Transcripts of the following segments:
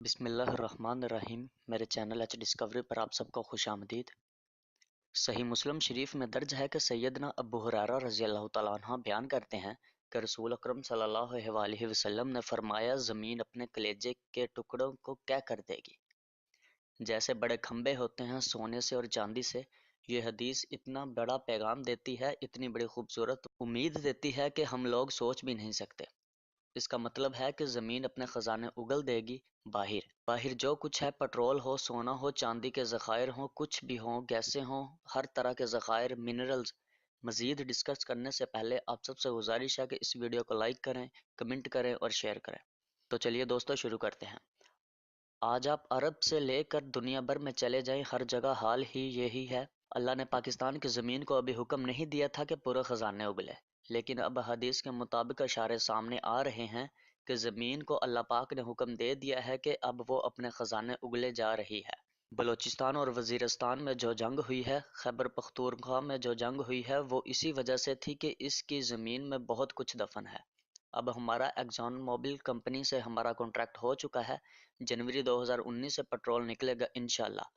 بسم اللہ الرحمن الرحیم۔ میرے چینل ایچ ڈسکوری پر آپ سب کو خوش آمدید۔ صحیح مسلم شریف میں درج ہے کہ سیدنا ابو ہریرہ رضی اللہ تعالیٰ عنہ بیان کرتے ہیں کہ رسول اکرم صلی اللہ علیہ وسلم نے فرمایا، زمین اپنے کلیجے کے ٹکڑوں کو کیا کر دے گی؟ جیسے بڑے کھمبے ہوتے ہیں سونے سے اور چاندی سے، یہ حدیث اتنا بڑا پیغام دیتی ہے، اتنی بڑی خوبصورت امید دیتی ہے کہ ہم لوگ سوچ بھی نہیں سکتے۔ اس کا مطلب ہے کہ زمین اپنے خزانے اگل دے گی۔ باہر جو کچھ ہے، پٹرول ہو، سونا ہو، چاندی کے ذخائر ہوں، کچھ بھی ہوں، گیسیں ہوں، ہر طرح کے ذخائر، منرلز۔ مزید ڈسکس کرنے سے پہلے آپ سب سے گزارش ہے کہ اس ویڈیو کو لائک کریں، کمنٹ کریں اور شیئر کریں۔ تو چلیے دوستو شروع کرتے ہیں۔ آج آپ عرب سے لے کر دنیا بھر میں چلے جائیں، ہر جگہ حال ہی یہی ہے۔ اللہ نے پاکستان کی زمین کو ابھی حکم نہیں دیا تھا کہ پورے خزانے اگلے، لیکن اب حدیث کے مطابق اشارے سامنے آ رہے ہیں کہ زمین کو اللہ پاک نے حکم دے دیا ہے کہ اب وہ اپنے خزانے اگلے جا رہی ہے۔ بلوچستان اور وزیرستان میں جو جنگ ہوئی ہے، خیبر پختونخوا میں جو جنگ ہوئی ہے، وہ اسی وجہ سے تھی کہ اس کی زمین میں بہت کچھ دفن ہے۔ اب ہمارا ایکزون موبل کمپنی سے ہمارا کانٹریکٹ ہو چکا ہے۔ جنوری 2019 سے پٹرول نکلے گا انشاءاللہ۔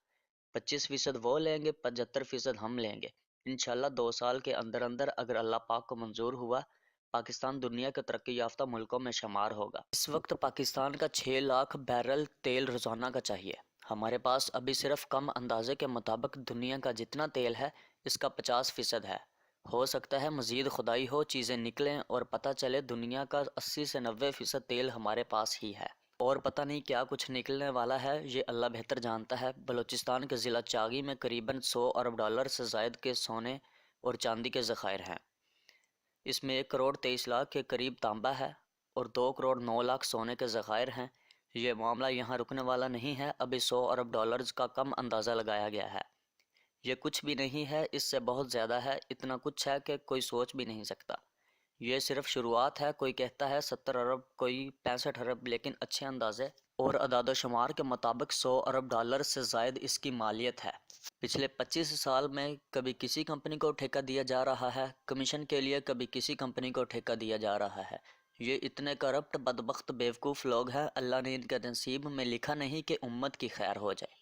25% وہ لیں گے، 75% ہم لیں گے۔ انشاءاللہ 2 سال کے اندر اندر اگر اللہ پاک کو منظور ہوا، پاکستان دنیا کے ترقی یافتہ ملکوں میں شمار ہوگا۔ اس وقت پاکستان کا 6 لاکھ بیرل تیل روزانہ کا چاہیے۔ ہمارے پاس ابھی صرف کم اندازے کے مطابق دنیا کا جتنا تیل ہے، اس کا 50% ہے۔ ہو سکتا ہے مزید خدائی ہو، چیزیں نکلیں اور پتہ چلے دنیا کا 80 سے 90% تیل ہمارے پاس ہی ہے، اور پتہ نہیں کیا کچھ نکلنے والا ہے، یہ اللہ بہتر جانتا ہے۔ بلوچستان کے ضلع چاغی میں قریباً 100 ارب ڈالر سے زائد کے سونے اور چاندی کے ذخائر ہیں۔ اس میں 1 کروڑ 23 لاکھ کے قریب تانبا ہے اور 2 کروڑ 9 لاکھ سونے کے ذخائر ہیں۔ یہ معاملہ یہاں رکنے والا نہیں ہے، ابھی 100 ارب ڈالرز کا کم اندازہ لگایا گیا ہے۔ یہ کچھ بھی نہیں ہے، اس سے بہت زیادہ ہے، اتنا کچھ ہے کہ کوئی سوچ بھی نہیں سکتا۔ یہ صرف شروعات ہے، کوئی کہتا ہے 70 ارب، کوئی 65 ارب، لیکن اچھے اندازے اور اعداد و شمار کے مطابق 100 ارب ڈالر سے زائد اس کی مالیت ہے۔ پچھلے 25 سال میں کبھی کسی کمپنی کو ٹھیکہ دیا جا رہا ہے کمیشن کے لیے، کبھی کسی کمپنی کو ٹھیکہ دیا جا رہا ہے۔ یہ اتنے کرپٹ بدبخت بیوقوف لوگ ہیں، اللہ نے ان کے نصیب میں لکھا نہیں کہ امت کی خیر ہو جائے۔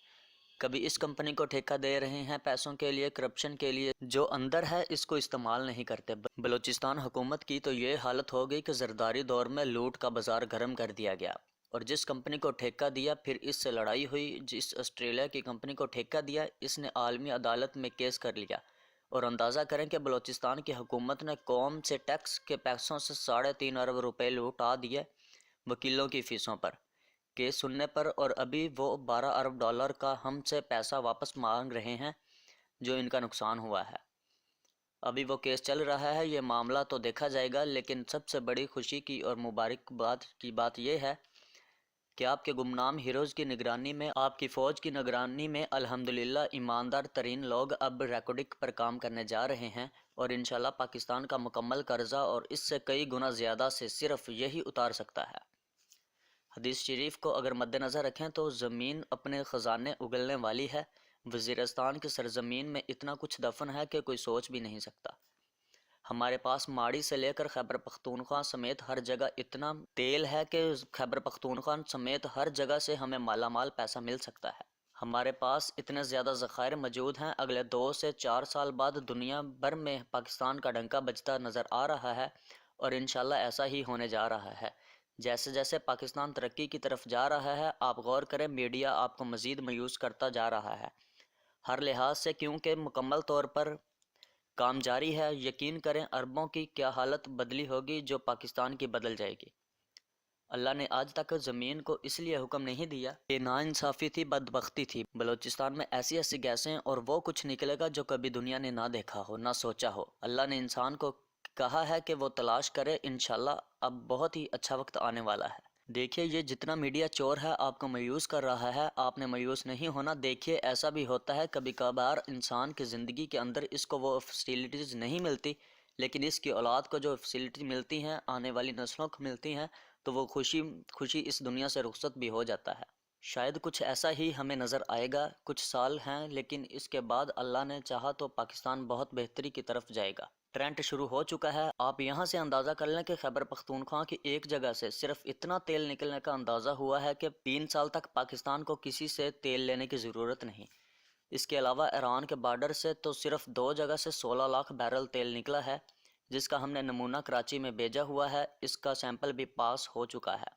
کبھی اس کمپنی کو ٹھیکہ دے رہے ہیں پیسوں کے لیے، کرپشن کے لیے، جو اندر ہے اس کو استعمال نہیں کرتے۔ بلوچستان حکومت کی تو یہ حالت ہو گئی کہ زرداری دور میں لوٹ کا بازار گرم کر دیا گیا، اور جس کمپنی کو ٹھیکہ دیا پھر اس سے لڑائی ہوئی۔ جس آسٹریلیا کی کمپنی کو ٹھیکہ دیا، اس نے عالمی عدالت میں کیس کر لیا، اور اندازہ کریں کہ بلوچستان کی حکومت نے قوم سے ٹیکس کے پیسوں سے 3.5 ارب روپے لوٹا دیے وکیلوں کی فیسوں پر، کیس سننے پر، اور ابھی وہ 12 ارب ڈالر کا ہم سے پیسہ واپس مانگ رہے ہیں جو ان کا نقصان ہوا ہے۔ ابھی وہ کیس چل رہا ہے، یہ معاملہ تو دیکھا جائے گا، لیکن سب سے بڑی خوشی کی اور مبارکباد کی بات یہ ہے کہ آپ کے گمنام ہیروز کی نگرانی میں، آپ کی فوج کی نگرانی میں الحمدللہ ایماندار ترین لوگ اب ریکارڈنگ پر کام کرنے جا رہے ہیں، اور انشاءاللہ پاکستان کا مکمل قرضہ اور اس سے کئی گنا زیادہ سے صرف یہی اتار سکتا ہے۔ حدیث شریف کو اگر مد نظر رکھیں تو زمین اپنے خزانے اگلنے والی ہے۔ وزیرستان کی سرزمین میں اتنا کچھ دفن ہے کہ کوئی سوچ بھی نہیں سکتا۔ ہمارے پاس ماڑی سے لے کر خیبر پختونخوا سمیت ہر جگہ اتنا تیل ہے کہ خیبر پختونخوا سمیت ہر جگہ سے ہمیں مالا مال پیسہ مل سکتا ہے۔ ہمارے پاس اتنے زیادہ ذخائر موجود ہیں، اگلے 2 سے 4 سال بعد دنیا بھر میں پاکستان کا ڈنکا بجتا نظر آ رہا ہے، اور انشاءاللہ ایسا ہی ہونے جا رہا ہے۔ جیسے جیسے پاکستان ترقی کی طرف جا رہا ہے، آپ غور کریں، میڈیا آپ کو مزید مایوس کرتا جا رہا ہے ہر لحاظ سے، کیونکہ مکمل طور پر کام جاری ہے۔ یقین کریں عربوں کی کیا حالت بدلی ہوگی جو پاکستان کی بدل جائے گی۔ اللہ نے آج تک زمین کو اس لیے حکم نہیں دیا کہ ناانصافی تھی، بدبختی تھی۔ بلوچستان میں ایسی ایسی گیسیں اور وہ کچھ نکلے گا جو کبھی دنیا نے نہ دیکھا ہو، نہ سوچا ہو۔ اللہ نے انسان کو کہا ہے کہ وہ تلاش کرے، انشاءاللہ اب بہت ہی اچھا وقت آنے والا ہے۔ دیکھیے یہ جتنا میڈیا چور ہے، آپ کو مایوس کر رہا ہے، آپ نے مایوس نہیں ہونا۔ دیکھیے ایسا بھی ہوتا ہے کبھی کبھار انسان کی زندگی کے اندر اس کو وہ فیسلٹیز نہیں ملتی، لیکن اس کی اولاد کو جو فیسلٹی ملتی ہیں، آنے والی نسلوں کو ملتی ہیں، تو وہ خوشی اس دنیا سے رخصت بھی ہو جاتا ہے۔ شاید کچھ ایسا ہی ہمیں نظر آئے گا، کچھ سال ہیں لیکن اس کے بعد اللہ نے چاہا تو پاکستان بہت بہتری کی طرف جائے گا۔ ٹرینڈ شروع ہو چکا ہے۔ آپ یہاں سے اندازہ کر لیں کہ خیبر پختونخوا کی ایک جگہ سے صرف اتنا تیل نکلنے کا اندازہ ہوا ہے کہ 3 سال تک پاکستان کو کسی سے تیل لینے کی ضرورت نہیں۔ اس کے علاوہ ایران کے بارڈر سے تو صرف 2 جگہ سے 16 لاکھ بیرل تیل نکلا ہے، جس کا ہم نے نمونہ کراچی میں بھیجا ہوا ہے، اس کا سیمپل بھی پاس ہو چکا ہے۔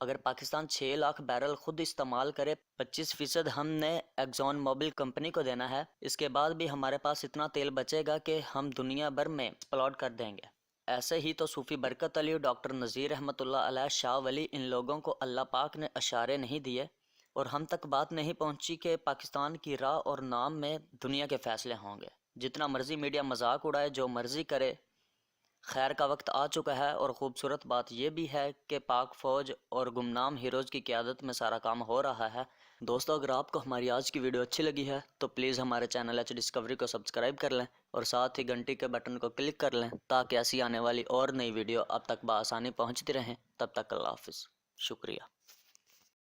اگر پاکستان 6 لاکھ بیرل خود استعمال کرے، 25% ہم نے ایگزون موبل کمپنی کو دینا ہے، اس کے بعد بھی ہمارے پاس اتنا تیل بچے گا کہ ہم دنیا بھر میں ایکسپورٹ کر دیں گے۔ ایسے ہی تو صوفی برکت علی، ڈاکٹر نذیر رحمۃ اللہ علیہ، شاہ ولی، ان لوگوں کو اللہ پاک نے اشارے نہیں دیے اور ہم تک بات نہیں پہنچی کہ پاکستان کی راہ اور نام میں دنیا کے فیصلے ہوں گے۔ جتنا مرضی میڈیا مذاق اڑائے، جو مرضی کرے، خیر کا وقت آ چکا ہے۔ اور خوبصورت بات یہ بھی ہے کہ پاک فوج اور گمنام ہیروز کی قیادت میں سارا کام ہو رہا ہے۔ دوستو، اگر آپ کو ہماری آج کی ویڈیو اچھی لگی ہے تو پلیز ہمارے چینل ایچ ڈسکوری کو سبسکرائب کر لیں اور ساتھ ہی گھنٹی کے بٹن کو کلک کر لیں تاکہ ایسی آنے والی اور نئی ویڈیو آپ تک بآسانی پہنچتی رہیں۔ تب تک اللہ حافظ، شکریہ۔